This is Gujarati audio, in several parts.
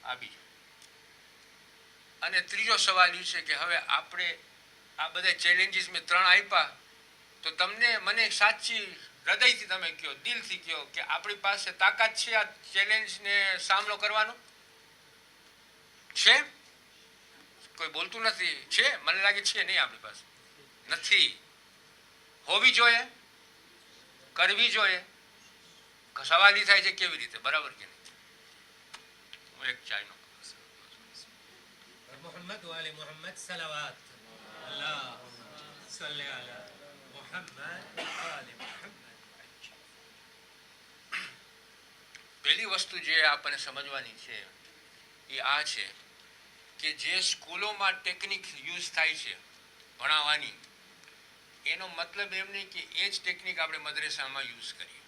આ બીજો. અને ત્રીજો સવાલ એ છે કે હવે આપણે આ બધા ચેલેન્જીસ મેં 3 આપ્યા, તો તમને મને સાચી હૃદયથી તમે કહો, દિલથી કહો કે આપણી પાસે તાકાત છે આ ચેલેન્જને સામનો કરવાનો? છે? કોઈ બોલતું નથી. છે? મને લાગે છે નહીં, આપણી પાસે નથી. હોવી જોઈએ, કરવી જોઈએ. સવાલ એ થાય છે કેવી રીતે, બરાબર કે નહીં? હું એક ચાયનો محمد وآل محمد صلوات الله صل على محمد وآل محمد. પહેલી વસ્તુ જે આપણને સમજવાની છે એ આ છે કે જે સ્કૂલોમાં ટેકનિક યુઝ થાય છે ભણાવવાની, એનો મતલબ એમ નહીં કે એ જ ટેકનિક આપણે મદ્રેસામાં યુઝ કરીએ.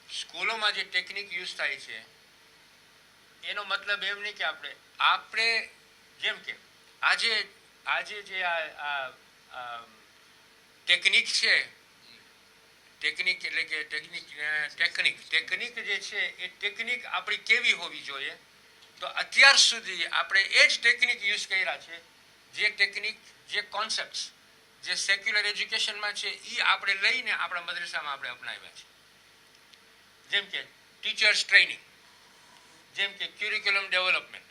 સ્કૂલોમાં જે ટેકનિક યુઝ થાય છે એનો મતલબ એમ નહીં કે આપણે જેમ કે આજે જે આ ટેકનિક છે, ટેકનિક એટલે કે ટેકનિક જે છે એ ટેકનિક આપણી કેવી હોવી જોઈએ? તો અત્યાર સુધી આપણે એ જ ટેકનિક યુઝ કર્યા છે, જે ટેકનિક, જે કોન્સેપ્ટ્સ જે સેક્યુલર એજ્યુકેશનમાં છે એ આપણે લઈને આપણા મદ્રસામાં આપણે અપનાવ્યા છે. જેમ કે ટીચર્સ ટ્રેનિંગ, જેમ કે ક્યુરિક્યુલમ ડેવલપમેન્ટ,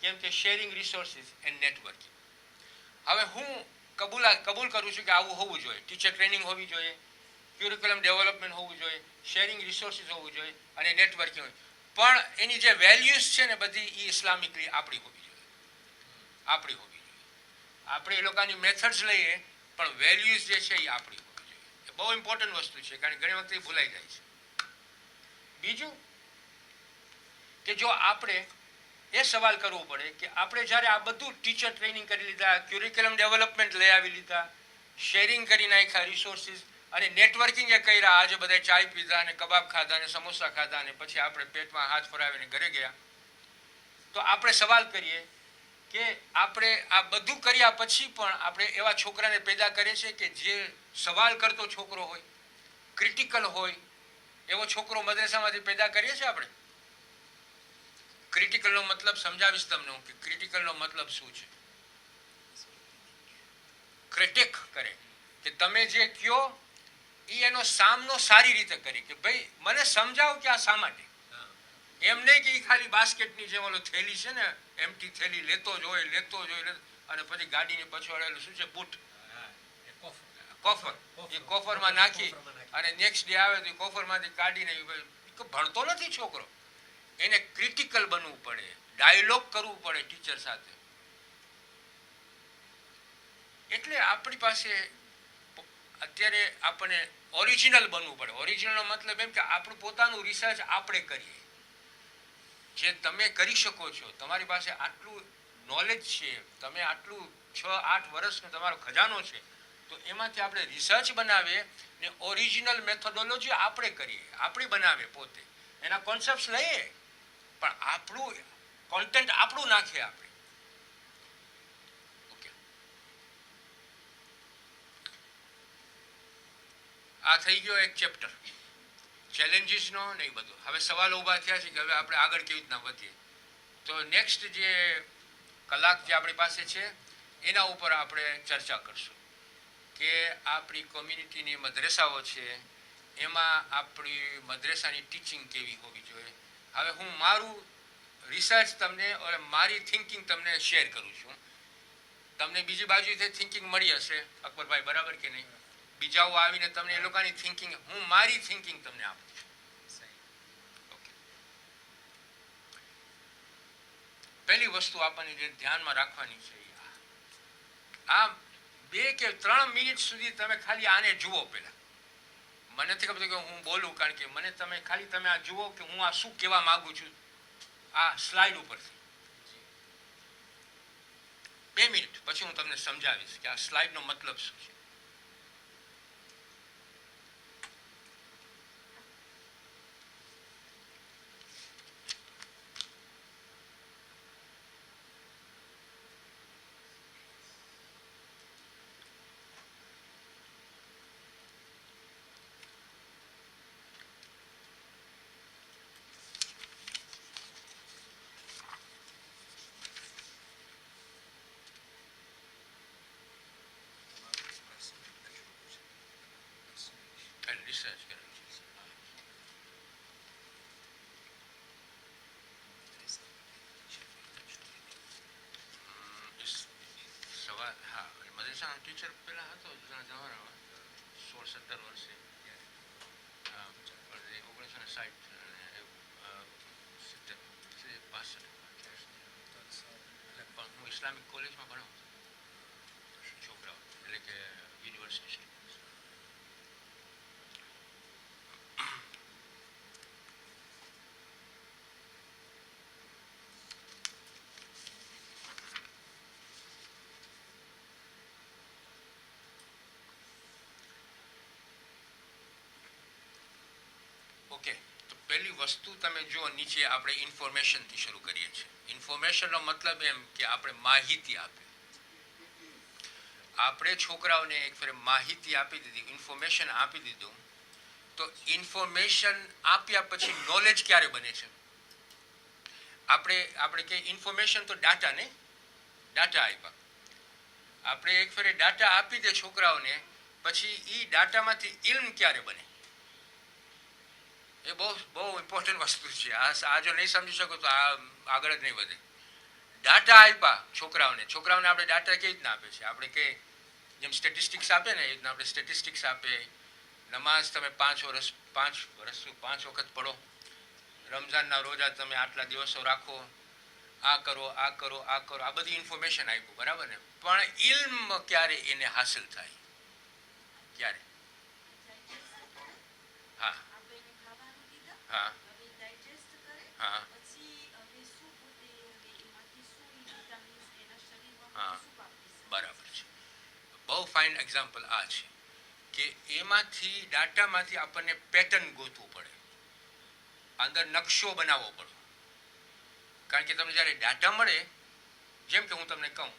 જેમ કે શેરિંગ રિસોર્સિસ એન્ડ નેટવર્કિંગ. હવે હું કબૂલ કરું છું કે આવું હોવું જોઈએ. ટીચર ટ્રેનિંગ હોવી જોઈએ, ક્યુરિક્યુલમ ડેવલપમેન્ટ હોવું જોઈએ, શેરિંગ રિસોર્સિસ હોવું જોઈએ અને નેટવર્કિંગ હોય. પણ એની જે વેલ્યુઝ છે ને બધી એ ઇસ્લામિકલી આપણી હોવી જોઈએ. આપણે એ લોકોની મેથડ્સ લઈએ પણ વેલ્યુઝ જે છે એ આપણી હોવી જોઈએ. એ બહુ ઇમ્પોર્ટન્ટ વસ્તુ છે, કારણ કે ઘણી વખત એ ભૂલાઈ જાય છે. બીજું કે જો આપણે એ સવાલ કરવો પડે કે આપણે જ્યારે આ બધું ટીચર ટ્રેનિંગ કરી લીધા, ક્યુરિક્યુલમ ડેવલપમેન્ટ લઈ આવી લીધા, શેરિંગ કરી નાખ્યા રિસોર્સિસ અને નેટવર્કિંગ એ કર્યા, આજે બધા ચાય પીધા અને કબાબ ખાધા અને સમોસા ખાધા અને પછી આપણે પેટમાં હાથ ફરાવીને ઘરે ગયા, તો આપણે સવાલ કરીએ કે આપણે આ બધું કર્યા પછી પણ આપણે એવા છોકરાને પેદા કરીએ છીએ કે જે સવાલ કરતો છોકરો હોય, ક્રિટિકલ હોય, એવો છોકરો મદ્રસામાંથી પેદા કરીએ છીએ આપણે? ક્રિટિકલનો મતલબ સમજાવીશ તમને હું કે ક્રિટિકલનો મતલબ શું છે. ક્રિટિક કરે કે તમે જે કયો એનો સામનો સારી રીતે કરી, કે ભાઈ મને સમજાવો કે આ શા માટે. એમ નહીં કે ખાલી બાસ્કેટની જેમ ઓલો થેલી છે ને, એમટી થેલી લેતો જ હોય અને પછી ગાડીની પછવાડેલું શું છે, બૂટ, કોફર, એ કોફરમાં નાખી અને નેક્સ્ટ ડે આવે તો કોફરમાંથી કાઢીને. ભણતો નથી છોકરો, એને ક્રિટિકલ બનવું પડે, ડાયલોગ કરવું પડે ટીચર સાથે. એટલે આપણી પાસે અત્યારે આપણને ઓરિજિનલ બનવું પડે. ઓરિજિનલનો મતલબ એમ કે આપણું પોતાનું રિસર્ચ આપણે કરીએ. જે તમે કરી શકો છો, તમારી પાસે આટલું નોલેજ છે, તમે આટલું 6-8 વર્ષનો તમારો ખજાનો છે, તો એમાંથી આપણે રિસર્ચ બનાવીએ ને ઓરિજિનલ મેથોડોલોજી આપણે કરીએ, આપણે બનાવીએ પોતે, એના કોન્સેપ્ટ લઈએ પણ આપણું કોન્ટેન્ટ આપણું નાખીએ આપણે. ઓકે, આ થઈ ગયો એક ચેપ્ટર ચેલેન્જીસનો ને એ બધું. હવે સવાલ ઊભા થયા છે કે હવે આપણે આગળ કેવી રીતના વધીએ. તો નેક્સ્ટ જે કલાક જે આપણી પાસે છે એના ઉપર આપણે ચર્ચા કરશું કે આપણી કોમ્યુનિટીની મદ્રેસાઓ છે એમાં આપણી મદ્રેસાની ટીચિંગ કેવી હોવી જોઈએ. હવે હું મારું રિસર્ચ તમને મારી થિંકિંગ તમને શેર કરું છું. તમને બીજી બાજુથી થિંકિંગ મળી હશે અકબરભાઈ, બરાબર કે નહીં? બીજાઓ આવીને તમને એ લોકોની થિંકિંગ, હું મારી થિંકિંગ તમને આપું છું. પહેલી વસ્તુ આપણને જે ધ્યાનમાં રાખવાની છે, આ 2 કે 3 મિનિટ સુધી તમે ખાલી આને જુઓ. પહેલા મને નથી ખબર કે હું બોલું, કારણ કે મને તમે આ જુઓ કે હું આ શું કહેવા માંગુ છું આ સ્લાઇડ ઉપરથી. 2 મિનિટ પછી હું તમને સમજાવીશ કે આ સ્લાઇડનો મતલબ શું છે. ટીચર પહેલાં હતો જમાનામાં 16-17 વર્ષે 1960 પણ હું ઇસ્લામિક કોલેજમાં ભણાવું છોકરાઓ એટલે કે યુનિવર્સિટી ઓકે. તો પહેલી વસ્તુ તમે જો નીચે આપણે ઇન્ફોર્મેશનથી શરૂ કરીએ છીએ. ઇન્ફોર્મેશનનો મતલબ એમ કે આપણે માહિતી આપીએ. આપણે છોકરાઓને એક ફેર માહિતી આપી દીધી, ઇન્ફોર્મેશન આપી દીધું, તો ઇન્ફોર્મેશન આપ્યા પછી નોલેજ ક્યારે બને છે? આપણે કે ઇન્ફોર્મેશન તો ડાટા ને, ડાટા આપ્યા. આપણે એક ફેરે ડાટા આપી દે છોકરાઓને, પછી એ ડાટામાંથી ઇલ્મ ક્યારે બને? એ બહુ બહુ ઇમ્પોર્ટન્ટ વસ્તુ છે. આ જો નહીં સમજી શકો તો આ આગળ જ નહીં વધે. ડાટા આપ્યા છોકરાઓને આપણે ડાટા કેવી રીતના આપે છે? આપણે કે જેમ સ્ટેટિસ્ટિક્સ આપે ને એ રીતના આપણે સ્ટેટિસ્ટિક્સ આપે. નમાઝ તમે 5 વખત પઢો, રમઝાનના રોજા તમે આટલા દિવસો રાખો, આ કરો, આ કરો, આ કરો, આ બધી ઇન્ફોર્મેશન આપ્યું, બરાબર ને? પણ ઇલ્મ ક્યારે એને હાસિલ થાય? ક્યારે? હા હા હા હા, બરાબર છે. બહુ ફાઇન એક્ઝામ્પલ આ છે કે એમાંથી ડાટામાંથી આપણને પેટર્ન ગોતવું પડે, અંદર નકશો બનાવવો પડે. કારણ કે તમને જ્યારે ડાટા મળે, જેમ કે હું તમને કહું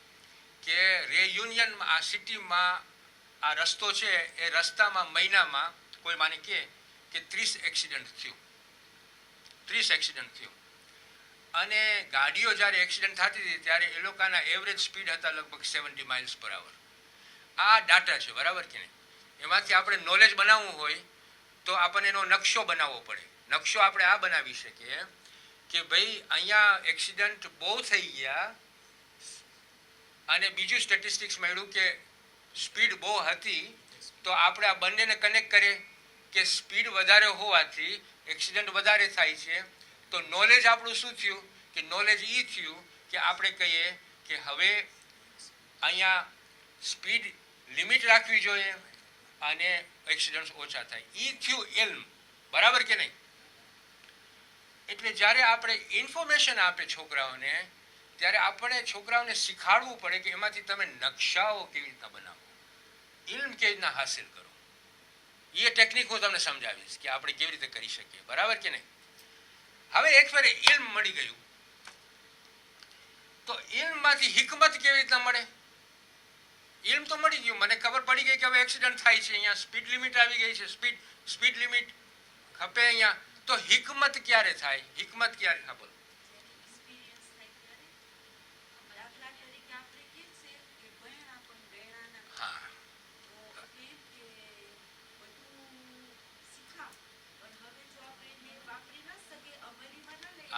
કે રેયુનિયનમાં આ સિટીમાં આ રસ્તો છે, એ રસ્તામાં મહિનામાં કોઈ માને કે 30 એક્સિડન્ટ થયું, 30 એક્સિડન્ટ થયું. અને ગાડીઓ જ્યારે એક્સિડન્ટ થતી હતી ત્યારે એ લોકોના એવરેજ સ્પીડ હતા લગભગ 70 માઇલ્સ પર આવર. આ ડાટા છે, બરાબર કે નહીં? એમાંથી આપણે નોલેજ બનાવવું હોય તો આપણને એનો નકશો બનાવવો પડે. નકશો આપણે આ બનાવી શકીએ કે ભાઈ અહીંયા એક્સિડન્ટ બહુ થઈ ગયા અને બીજું સ્ટેટિસ્ટિક્સ મળ્યું કે સ્પીડ બહુ હતી, તો આપણે આ બંનેને કનેક્ટ કરીએ કે સ્પીડ વધારે હોવાથી એક્સિડન્ટ વધારે થાય છે. તો નોલેજ આપણું શું થયું? કે નોલેજ એ થયું કે આપણે કહીએ કે હવે અહીંયા સ્પીડ લિમિટ રાખવી જોઈએ અને એક્સિડન્ટ્સ ઓછા થાય. એ થયું ઇલ્મ, બરાબર કે નહીં? એટલે જ્યારે આપણે ઇન્ફોર્મેશન આપે છોકરાઓને, ત્યારે આપણે છોકરાઓને શીખવાડવું પડે કે એમાંથી તમે નકશાઓ કેવી રીતના બનાવો, ઇલ્મ કેવી રીતના હાસિલ કરો. એ ટેકનિક હું તમને સમજાવીશ કે આપણે કેવી રીતે કરી શકીએ, બરાબર કે નહીં? હવે એક ફેરે ઇલ્મ મળી ગયું, તો ઇલ્મમાંથી હિકમત કેવી રીતના મળે? ઇલ્મ તો મળી ગયું, મને ખબર પડી ગઈ કે હવે એક્સિડન્ટ થાય છે, અહીંયા સ્પીડ લિમિટ આવી ગઈ છે, સ્પીડ લિમિટ ખપે અહીંયા. તો હિકમત ક્યારે થાય? હિકમત ક્યારે ખબર?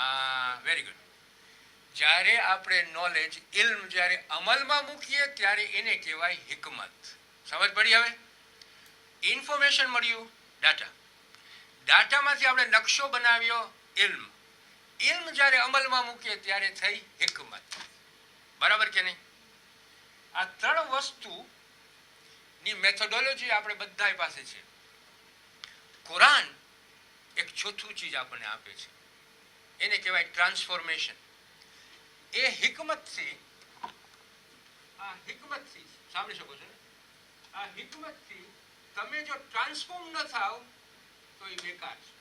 હા, વેરી ગુડ. જ્યારે આપણે નોલેજ, ઇલ્મ જ્યારે અમલમાં મૂકીએ ત્યારે એને કહેવાય હિકમત. સમજ પડી? હવે ઇન્ફોર્મેશન મળ્યું, ડાટા, ડાટામાંથી આપણે નકશો બનાવ્યો, ઇલ્મ, ઇલ્મ જ્યારે અમલમાં મૂકીએ ત્યારે થઈ હિકમત, બરાબર કે નહીં? આ 3 વસ્તુની મેથોડોલોજી આપણે બધા પાસે છે. કુરાન એક ચોથું ચીજ આપણને આપે છે, એને કહેવાય ટ્રાન્સફોર્મેશન. એ હિકમતથી, આ હિકમતથી સાંભળી શકો છો, આ હિકમતથી તમે જો ટ્રાન્સફોર્મ ન થાવ તો એ બેકાર છે.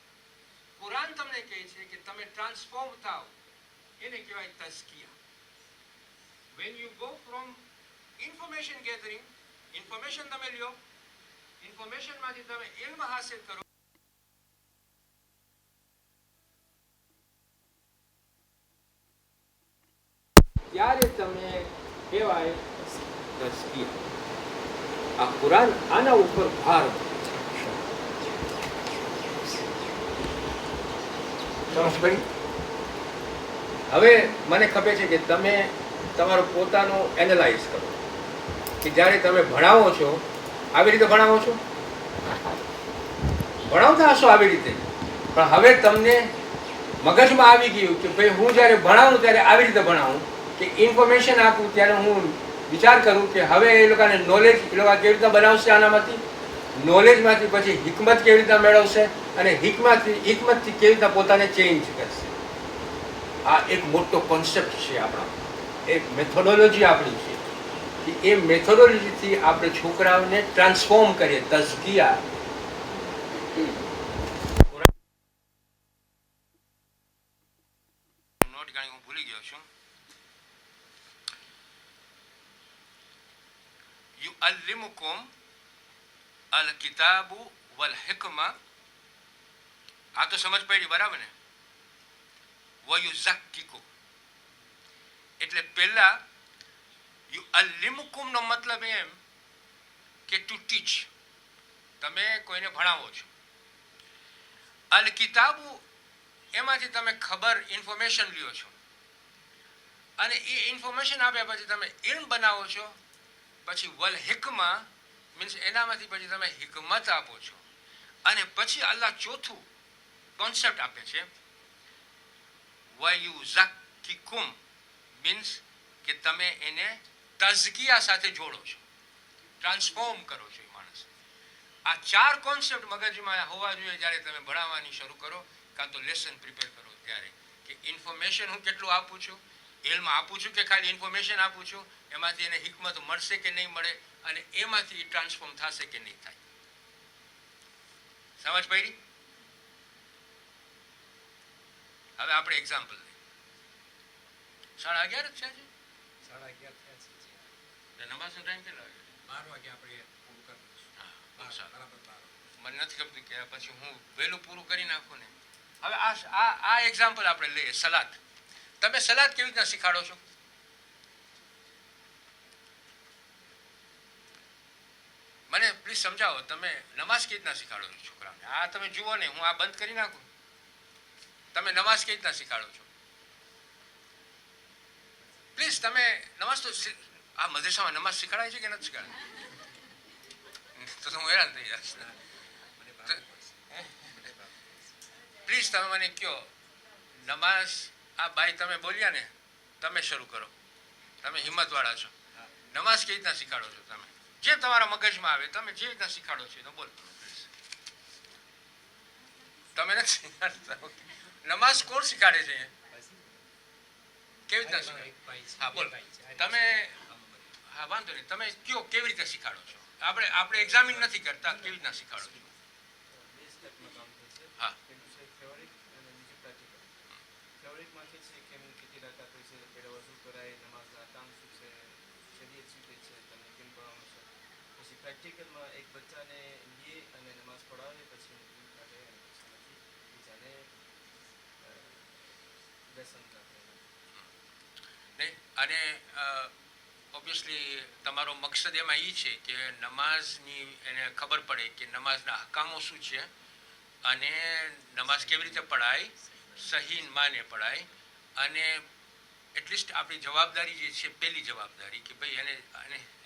કુરાન તમને કહે છે કે તમે ટ્રાન્સફોર્મ થાવ, એને કહેવાય તઝકિયા. when you go from information gathering, information તમે લ્યો, ઇન્ફોર્મેશનમાંથી તમે ઇલ્મ હાસિલ કરો, ત્યારે તમે કહેવાય તઝકિયા. આ કુરાન આના ઉપર ભાર. હવે મને ખબર છે કે તમે તમારું પોતાનું એનાલાઇઝ કરો. કે જ્યારે તમે ભણાવો છો આવી રીતે ભણાવો છો, ભણાવતા હશો આવી રીતે, પણ હવે તમને મગજમાં આવી ગયું કે ભાઈ હું જ્યારે ભણાવું ત્યારે આવી રીતે ભણાવું, કે ઇન્ફોર્મેશન આપું ત્યારે હું વિચાર કરું કે હવે એ લોકોને નોલેજ એ લોકો કેવી રીતે બનાવશે, આનામાંથી નોલેજમાંથી પછી હિકમત કેવી રીતે મેળવશે અને હિકમતથી કેવી રીતે પોતાને ચેન્જ કરશે. આ એક મોટો કોન્સેપ્ટ છે આપણા, એક મેથોડોલોજી આપણી છે કે એ મેથોડોલોજીથી આપણે છોકરાઓને ટ્રાન્સફોર્મ કરીએ. તઝકિયા નોટ ગાણી હું ભૂલી ગયો છું. યુઅલ્લિમુકુમ અલ કિતાબુ વલ હિકમા. આ તો સમજ પડી બરાબર ને? વયુઝક્કિકુમ એટલે પહેલા યુઅલ્લિમુકુમ નો મતલબ એમ કે ટુ ટીચ, તમે કોઈને ભણાવો છો. અલ કિતાબુ એમાંથી તમે ખબર ઇન્ફોર્મેશન લ્યો છો અને એ ઇન્ફોર્મેશન આપ્યા પછી તમે ઇલ્મ બનાવો છો. પછી વલ હિકમા મીન્સ એનામાંથી પછી તમે હિકમત આપો છો. અને પછી અલ્લાહ ચોથું કોન્સેપ્ટ આપે છે વયુઝક્કિકુમ મીન્સ કે તમે એને તઝકિયા સાથે જોડો છો, ટ્રાન્સફોર્મ કરો છો એ માણસ. આ ચાર કોન્સેપ્ટ મગજમાં હોવા જોઈએ જ્યારે તમે ભણાવવાની શરૂ કરો કાં તો લેસન પ્રિપેર કરો ત્યારે, કે ઇન્ફોર્મેશન હું કેટલું આપું છું, ઇલ્મ આપું છું કે ખાલી ઇન્ફોર્મેશન આપું છું, એમાંથી એને હિકમત મળશે કે નહીં મળે અને એમાંથી ટ્રાન્સફોર્મ થશે કે નહીં થાય. સમજ પડી? હવે આપણે એક્ઝામ્પલ લઈએ. 11:30 જ છે. 11:30 થયા છે. નમાઝનો ટાઈમ કેટલો વાગે? 12 વાગે આપણે પૂરું કરવું. હા સારું. બરાબર 12. મને નથી ખબર કે પછી હું વહેલું પૂરું કરી નાખું ને. હવે આ એક્ઝામ્પલ આપણે લઈએ. સલાત. તમે સલાત કેવી રીતના શીખાડો છો? મને પ્લીઝ સમજાવો. તમે નમાઝ કેવી રીતના શીખાડો છો છોકરાઓને? આ તમે જુઓ ને, હું આ બંધ કરી નાખું. તમે નમાઝ કેવી રીતના શીખાડો છો? પ્લીઝ તમે નમાઝ તો આ મદ્રસામાં નમાઝ શીખવાડાય છે કે નથી શીખવાડે? તો હું હેરાન થઈ જઈશ. પ્લીઝ તમે મને કહો, નમાઝ આ ભાઈ તમે બોલ્યા ને, તમે શરૂ કરો. તમે હિંમતવાળા છો. નમાઝ કેવી રીતના શીખાડો છો તમે? જે તમારા મગજમાં આવે તમે જે રીતના શીખાડો છો તો બોલો. તમે નથી શીખાડતા? નમાઝ કોણ શીખાડે છે? કેવી રીતના શીખાડે? હા બોલો તમે. હા વાંધો નહીં, તમે કયો કેવી રીતે શીખાડો છો? આપણે એક્ઝામિન નથી કરતા, કેવી રીતના શીખાડો છો? હા પ્રેક્ટિકલમાં એક બચ્ચાને લે અને નમાઝ પઢાવે પછી બીજાને લેસન નહીં. અને ઓબ્વિયસલી તમારો મકસદ એમાં એ છે કે નમાઝની એને ખબર પડે કે નમાઝના હકામો શું છે અને નમાઝ કેવી રીતે પઢાય, સહી માને પઢાય. અને એટલીસ્ટ આપણી જવાબદારી જે છે, પહેલી જવાબદારી કે ભાઈ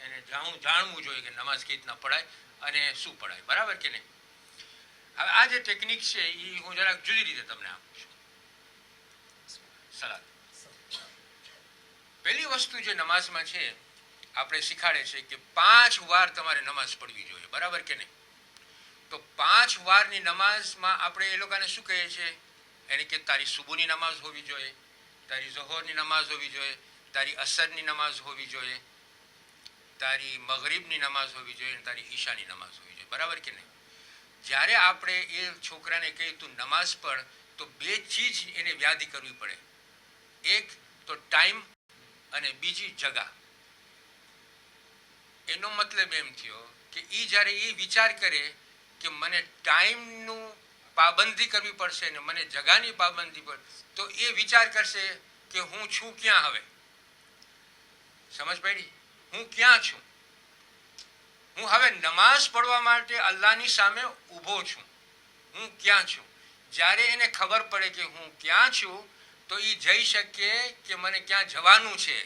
એને જાણવું જોઈએ કે નમાઝ કેવી રીતના પઢાય અને શું પઢાય. બરાબર કે નહીં? હવે આ જે ટેકનિક છે એ હું જરાક જુદી રીતે તમને આપું છું. સલાત પહેલી વસ્તુ જે નમાઝમાં છે આપણે શીખાડે છે કે 5 વાર તમારે નમાઝ પઢવી જોઈએ. બરાબર કે નહીં? તો 5 વારની નમાઝમાં આપણે એ લોકોને શું કહીએ છીએ? એને કે તારી સુબુની નમાઝ હોવી જોઈએ, તારી ઝોહરની નમાઝ હોવી જોઈએ, તારી અસરની નમાઝ હોવી જોઈએ, તારી મગરિબની નમાઝ હોવી જોઈએ, તારી ઈશાની નમાઝ હોવી જોઈએ. બરાબર કે નહીં? જ્યારે આપણે એ છોકરાને કહીએ તું નમાઝ પઢ, તો 2 ચીજ એને યાદી કરવી પડે. એક તો ટાઈમ અને બીજી જગા. એનો મતલબ એમ થયો કે એ જ્યારે એ વિચાર કરે કે મને ટાઈમનું પાબંદી કરવી પડશે ને મને જગાની પાબંદી પડશે, તો એ વિચાર કરશે કે હું છું ક્યાં. હવે સમજ પડી? હું ક્યાં છું? હું હવે નમાઝ પડવા માટે અલ્લાહની સામે ઊભો છું. હું ક્યાં છું? જ્યારે એને ખબર પડે કે હું ક્યાં છું તો એ જઈ શકે કે મને ક્યાં જવાનું છે,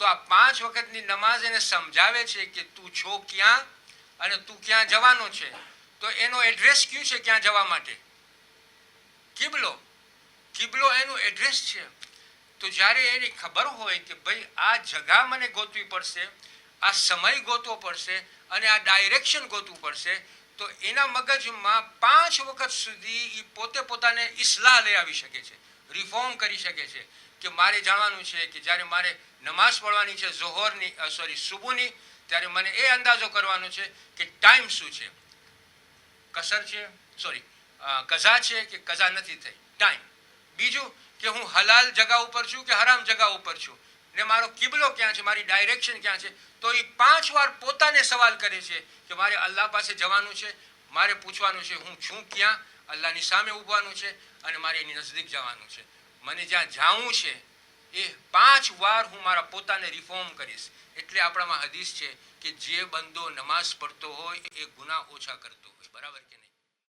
તો આ 5 વખતની નમાઝ એને સમજાવે છે કે તું છો ક્યાં અને તું ક્યાં જવાનો છે. તો એનો એડ્રેસ કયું છે ક્યાં જવા માટે? કિબલો. કિબલો એનું એડ્રેસ છે. તો જ્યારે એની ખબર હોય કે ભાઈ આ જગા મને ગોતવી પડશે, આ સમય ગોતવો પડશે અને આ ડાયરેક્શન ગોતવું પડશે, તો એના મગજમાં 5 વખત સુધી એ પોતે પોતાને ઇસ્લાહ લઈ આવી શકે છે, રિફોર્મ કરી શકે છે કે મારે જાણવાનું છે કે જ્યારે મારે નમાઝ પઢવાની છે સુબુની, ત્યારે મને એ અંદાજો કરવાનો છે કે ટાઈમ શું છે, કસર છે કઝા છે કે કઝા નથી થઈ, ટાઈમ. બીજું કે હું હલાલ જગા ઉપર છું કે હરામ જગા ઉપર છું, ને મારો કિબલો ક્યાં છે, મારી ડાયરેક્શન ક્યાં છે. તો એ 5 વાર પોતાને સવાલ કરે છે કે મારે અલ્લાહ પાસે જવાનું છે, મારે પૂછવાનું છે હું છું ક્યાં, અલ્લાહની સામે ઊભવાનું છે અને મારે એની નજદીક જવાનું છે. મને જ્યાં જાવું છે એ 5 વાર હું મારા પોતાને રિફોર્મ કરીશ. એટલે આપણામાં હદીસ છે કે જે બંદો નમાઝ પડતો હોય એ ગુનાહ ઓછા કરતો હોય. બરાબર કે નહીં?